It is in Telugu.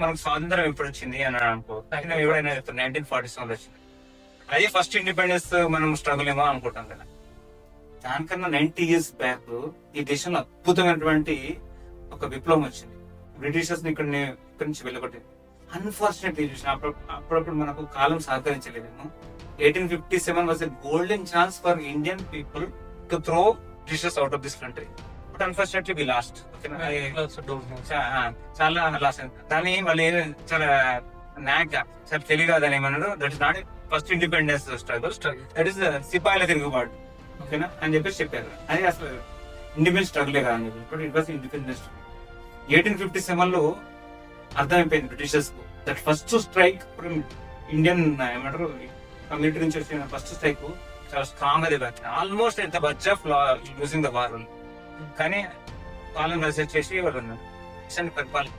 మనకు స్వాతంత్రం ఎప్పుడు వచ్చింది అని అనుకో, ఎవడైనా 1947 వచ్చింది. అదే ఫస్ట్ ఇండిపెండెన్స్ మనం స్ట్రగుల్ ఏమో అనుకుంటాం కదా. దానికన్నా 90 years బ్యాక్ ఈ దేశంలో అద్భుతమైనటువంటి ఒక విప్లవం వచ్చింది. బ్రిటిషర్స్ ని ఇక్కడి నుంచి వెళ్ళగొట్టింది. అన్ఫార్చునేట్లీ చూసిన అప్పుడప్పుడు మనకు కాలం సహకరించలేదేమో. 1857 was a golden chance for Indian people to throw Britishers out of this country. But unfortunately we lost. చాలా లాస్ అయింది. దాన్ని వాళ్ళు చాలా నాక్ గా చాలా తెలివిగా దాన్ని ఏమన్నారు, that is not first independence struggle, that is సిపాయిల తిరుగుబాటు, ఓకేనా అని చెప్పేసి చెప్పారు. అది అసలు ఇండిపెండెన్స్ స్ట్రగులే కాదని చెప్పి. ఇప్పుడు ఇట్ వాస్ ఇండిపెండెన్స్. 1857 లో అర్థమైపోయింది బ్రిటిషర్స్ కు దట్ ఫస్ట్ స్ట్రైక్ ఇండియన్ ఏమంటారు మిలిటరీ నుంచి వచ్చిన ఫస్ట్ స్ట్రైక్ చాలా స్ట్రాంగ్ గా దెబ్బ, ఆల్మోస్ట్ ఎంత buds of losing the war. కానీ వాళ్ళని రీసెర్చ్ చేసి వాళ్ళు పరిపాలన